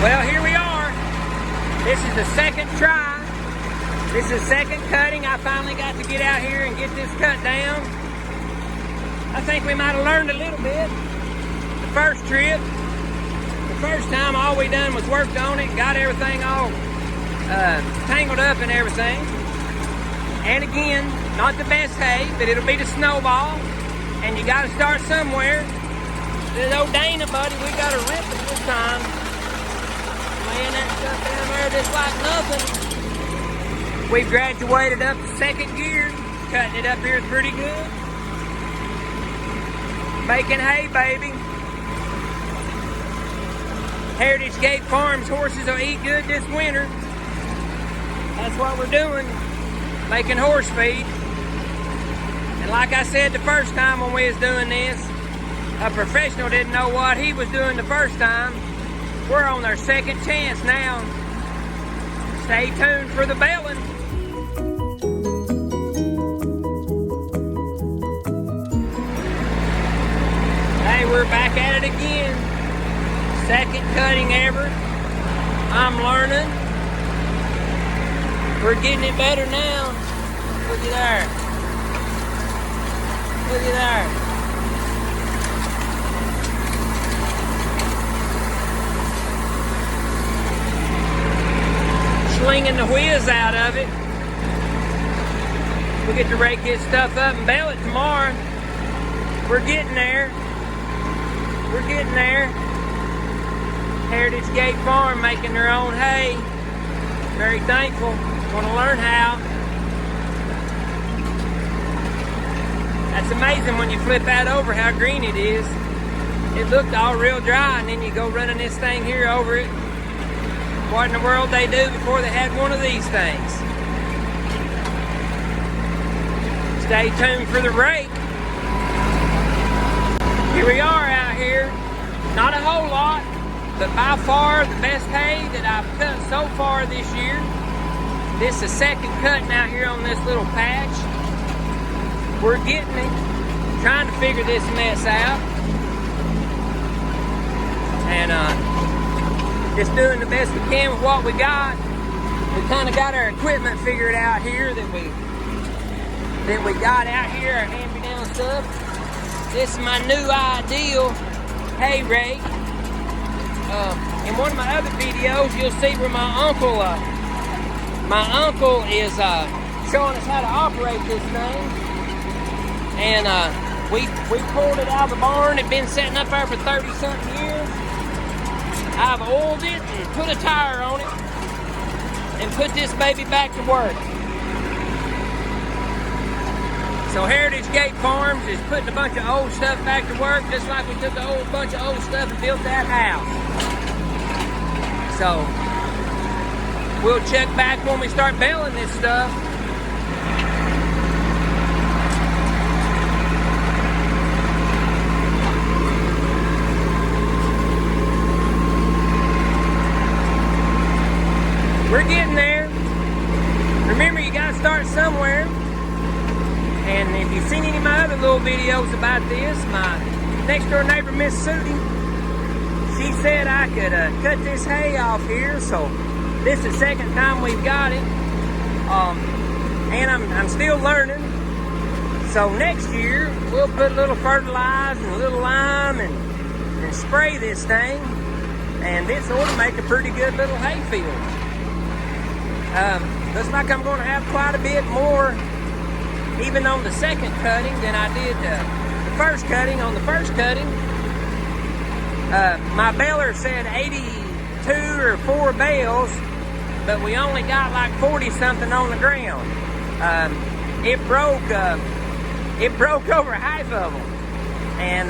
Well, here we are. This is the second try. This is the second cutting. I finally got to get out here and get this cut down. I think we might have learned a little bit the first trip. The first time, all we done was worked on it, got everything all tangled up and everything. And again, not the best hay, but it'll be the snowball. And you got to start somewhere. This old Dana, buddy, we got to rip it this time. Laying that stuff down there just like nothing. We've graduated up to second gear. Cutting it up here is pretty good. Making hay, baby. Heritage Gait Farms horses will eat good this winter. That's what we're doing. Making horse feed. And like I said the first time when we was doing this, a professional didn't know what he was doing the first time. We're on our second chance now. Stay tuned for the belling. Hey, we're back at it again. Second cutting ever. I'm learning. We're getting it better now. Look at there. Look at there. Slinging the whiz out of it. We'll get to rake this stuff up and bale it tomorrow. We're getting there. We're getting there. Heritage Gait Farm making their own hay. Very thankful. Want to learn how. That's amazing when you flip that over how green it is. It looked all real dry, and then you go running this thing here over it. What in the world they do before they had one of these things? Stay tuned for the rake. Here we are out here. Not a whole lot, but by far the best hay that I've cut so far this year. This is the second cutting out here on this little patch. We're getting it. Trying to figure this mess out. And just doing the best we can with what we got. We kind of got our equipment figured out here that we got out here, our hand-me-down stuff. This is my new ideal hay rake. In one of my other videos, you'll see where my uncle is showing us how to operate this thing. And we pulled it out of the barn. It'd been sitting up there for 30-something years. I've oiled it and put a tire on it and put this baby back to work. So Heritage Gait Farms is putting a bunch of old stuff back to work, just like we took a whole bunch of old stuff and built that house. So we'll check back when we start baling this stuff. We're getting there. Remember, you gotta start somewhere. And if you've seen any of my other little videos about this, my next door neighbor, Miss Sooty, she said I could cut this hay off here. So this is the second time we've got it. And I'm still learning. So next year, we'll put a little fertilizer and a little lime and spray this thing. And this ought to make a pretty good little hay field. Looks like I'm going to have quite a bit more even on the second cutting than I did the first cutting. On the first cutting, my baler said 82 or 4 bales, but we only got like 40 something on the ground. It broke over half of them, and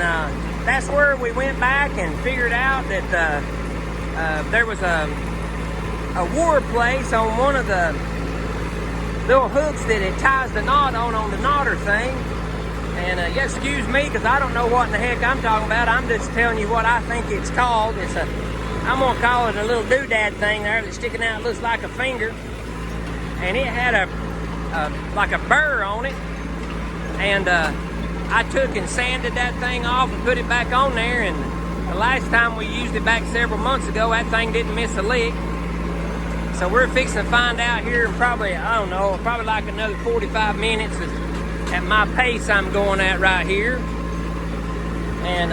that's where we went back and figured out that there was a war place on one of the little hooks that it ties the knot on the knotter thing. And yeah, excuse me, because I don't know what in the heck I'm talking about. I'm just telling you what I think it's called. I'm gonna call it a little doodad thing there that's sticking out, looks like a finger. And it had like a burr on it. And I took and sanded that thing off and put it back on there, and The last time we used it back several months ago, that thing didn't miss a lick. So we're fixing to find out here in probably, I don't know, probably like another 45 minutes at my pace I'm going at right here. And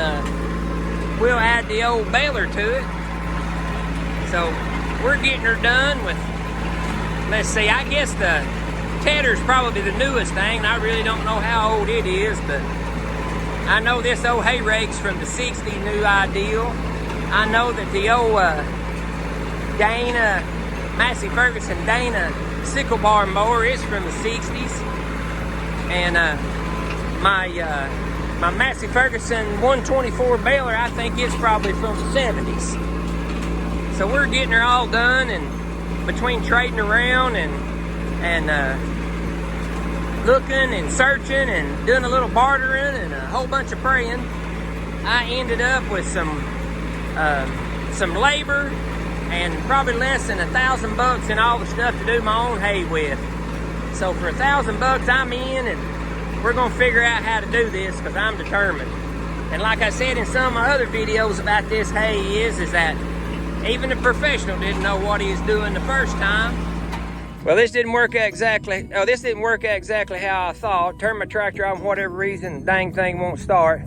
we'll add the old baler to it. So we're getting her done with, let's see, I guess the Tedder's probably the newest thing. I really don't know how old it is, but I know this old hay rake's from the 60s, new ideal. I know that the old Dana, Massey Ferguson Dana sickle bar mower is from the 60s. And my Massey Ferguson 124 baler, I think it's probably from the 70s. So we're getting her all done, and between trading around and looking and searching and doing a little bartering and a whole bunch of praying, I ended up with some labor and probably less than $1,000 and all the stuff to do my own hay with. So for $1,000, I'm in, and we're gonna figure out how to do this because I'm determined. And like I said in some of my other videos about this hay is that even the professional didn't know what he was doing the first time. Well, this didn't work out exactly how I thought. Turned my tractor on for whatever reason, the dang thing won't start.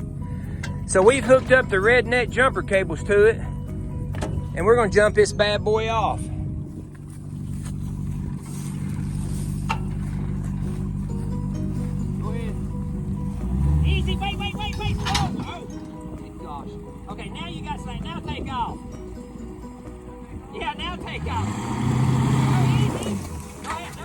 So we've hooked up the redneck jumper cables to it, and we're gonna jump this bad boy off. Go ahead. Easy, wait. Oh, gosh. Okay, now you got slack, now take off. Yeah, now take off. Oh, easy. Go ahead, no.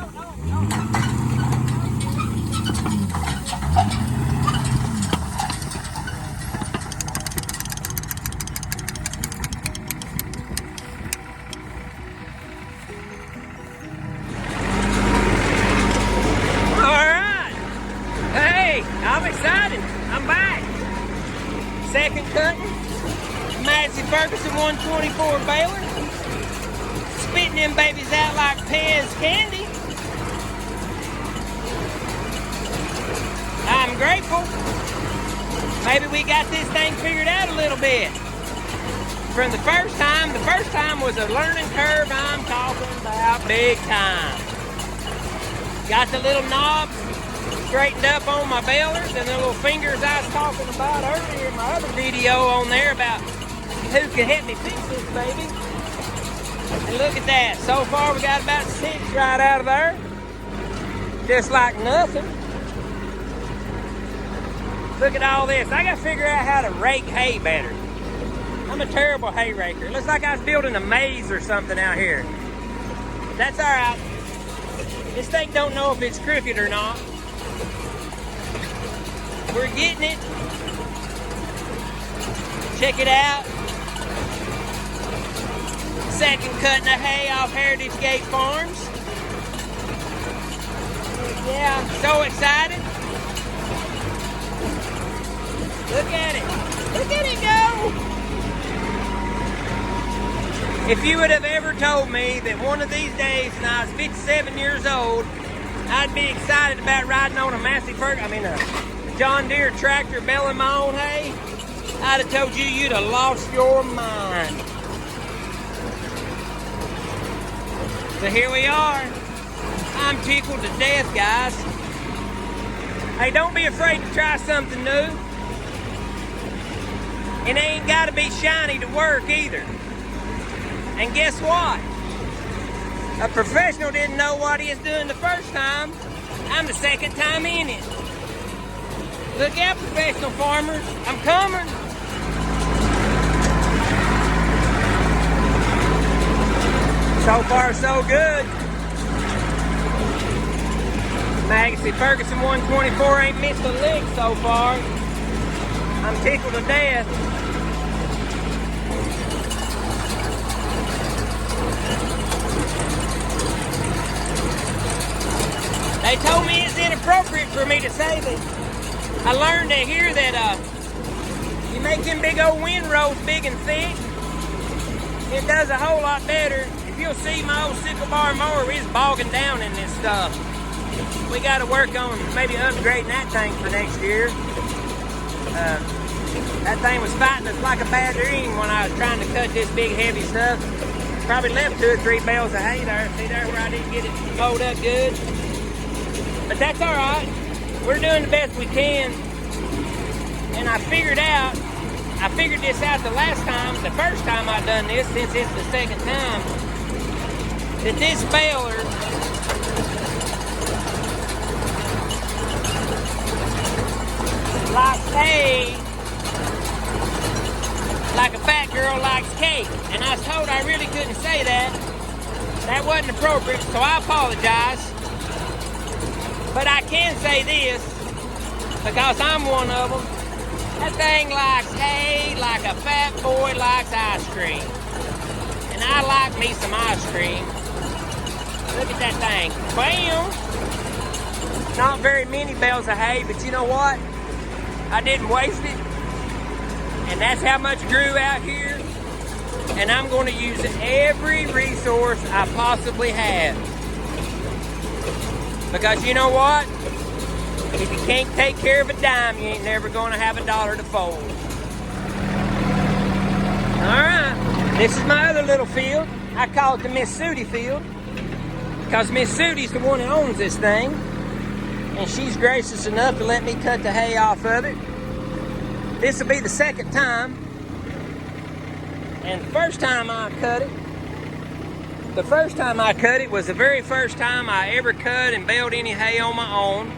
I'm excited. I'm back. Second cutting. Massey Ferguson 124 baler. Spitting them babies out like Pez candy. I'm grateful. Maybe we got this thing figured out a little bit. From the first time was a learning curve. I'm talking about big time. Got the little knobs straightened up on my balers and the little fingers I was talking about earlier in my other video on there about who can help me fix this baby. And look at that. So far we got about 6 right out of there. Just like nothing. Look at all this. I gotta figure out how to rake hay better. I'm a terrible hay raker. It looks like I was building a maze or something out here. That's alright. This thing don't know if it's crooked or not. We're getting it. Check it out. Second cutting of hay off Heritage Gait Farms. Yeah, so excited. Look at it. Look at it go. If you would have ever told me that one of these days when I was 57 years old, I'd be excited about riding on a Massey Ferguson, a John Deere tractor baling my own hay, I'd have told you you'd have lost your mind. So here we are. I'm tickled to death, guys. Hey, don't be afraid to try something new. It ain't got to be shiny to work either. And guess what? A professional didn't know what he was doing the first time. I'm the second time in it. Look out, professional farmers. I'm coming. So far, so good. Massey Ferguson 124 ain't missed a lick so far. I'm tickled to death. They told me it's inappropriate for me to say this. I learned to hear that you make them big old windrows big and thick, it does a whole lot better. If you'll see my old sickle bar mower is bogging down in this stuff. We got to work on maybe upgrading that thing for next year. That thing was fighting us like a bad dream when I was trying to cut this big heavy stuff. Probably left 2 or 3 bales of hay there. See there where I didn't get it mowed up good? But that's all right. We're doing the best we can. And I figured this out the first time I done this, since it's the second time, that this baler likes hay like a fat girl likes cake. And I was told I really couldn't say that. That wasn't appropriate, so I apologize. But I can say this, because I'm one of them. That thing likes hay like a fat boy likes ice cream. And I like me some ice cream. Look at that thing. Bam! Not very many bales of hay, but you know what? I didn't waste it. And that's how much grew out here. And I'm going to use every resource I possibly have. Because you know what? If you can't take care of a dime, you ain't never going to have a dollar to fold. Alright, this is my other little field. I call it the Miss Sooty field. Because Miss Sooty's the one who owns this thing. And she's gracious enough to let me cut the hay off of it. This will be the second time. And the first time I cut it was the very first time I ever cut and baled any hay on my own.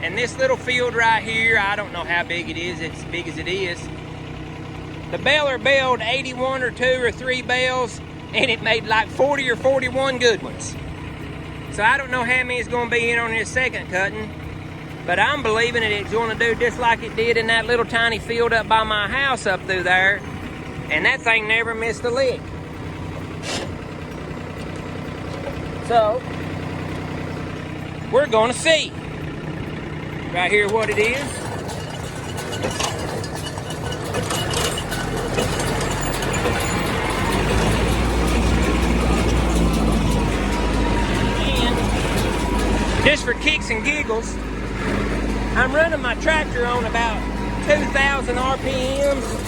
And this little field right here, I don't know how big it is, it's as big as it is. The baler baled 81 or 2 or 3 bales, and it made like 40 or 41 good ones. So I don't know how many is going to be in on this second cutting, but I'm believing that it's going to do just like it did in that little tiny field up by my house up through there. And that thing never missed a lick. So, we're going to see right here what it is. And just for kicks and giggles, I'm running my tractor on about 2,000 RPMs.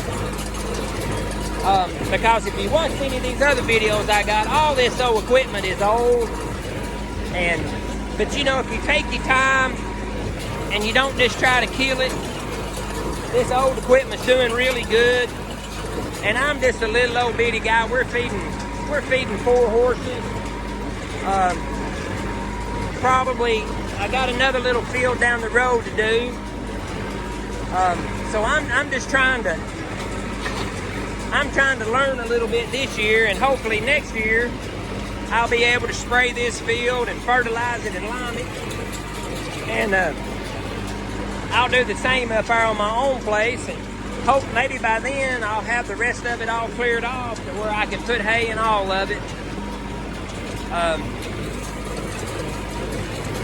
Because if you watch any of these other videos I got, all this old equipment is old. But you know, if you take your time and you don't just try to kill it, this old equipment's doing really good. And I'm just a little old bitty guy. We're feeding 4 horses. Probably I got another little field down the road to do. So I'm just trying to learn a little bit this year, and hopefully next year I'll be able to spray this field and fertilize it and lime it. And I'll do the same up there on my own place, and hope maybe by then I'll have the rest of it all cleared off to where I can put hay in all of it.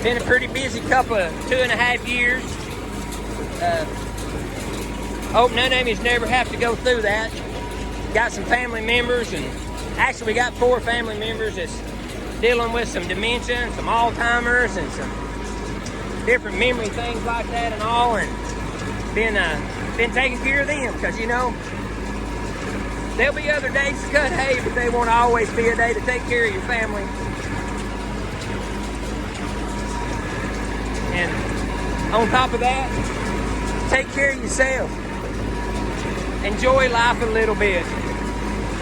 Been a pretty busy couple of 2.5 years. Hope none of yous never have to go through that. Got some family members, and actually we got 4 family members that's dealing with some dementia and some Alzheimer's and some different memory things like that and all, and been taking care of them, because you know there'll be other days to cut hay, but they won't always be a day to take care of your family. And on top of that, take care of yourself. Enjoy life a little bit.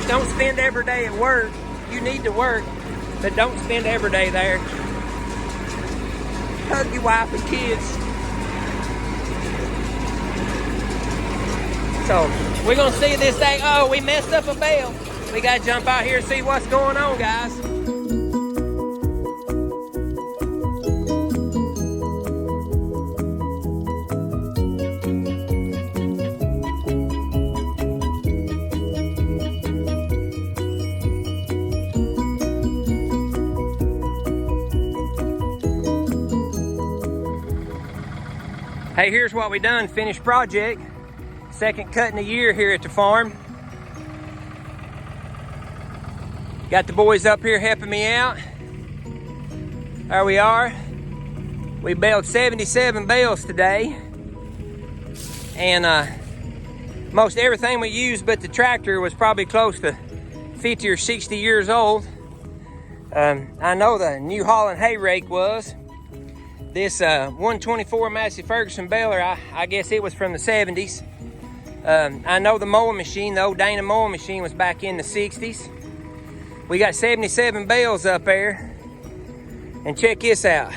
Don't spend every day at work. You need to work, but don't spend every day there. Hug your wife and kids. So, we're going to see this thing. Oh, we messed up a bale. We got to jump out here and see what's going on, guys. Hey, here's what we done. Finished project. Second cut in a year here at the farm. Got the boys up here helping me out. There we are. We baled 77 bales today. And most everything we used but the tractor was probably close to 50 or 60 years old. I know the New Holland hay rake was. This 124 Massey Ferguson baler, I guess it was from the 70s. I know the mowing machine, the old Dana mowing machine, was back in the 60s. We got 77 bales up there. And check this out.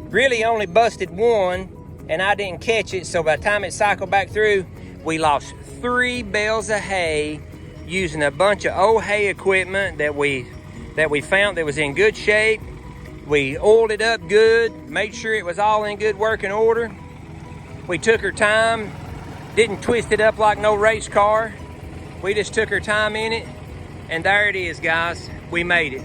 Really only busted one, and I didn't catch it, so by the time it cycled back through, we lost 3 bales of hay using a bunch of old hay equipment that we found that was in good shape. We oiled it up good, made sure it was all in good working order. We took our time, didn't twist it up like no race car. We just took our time in it, and there it is, guys. We made it.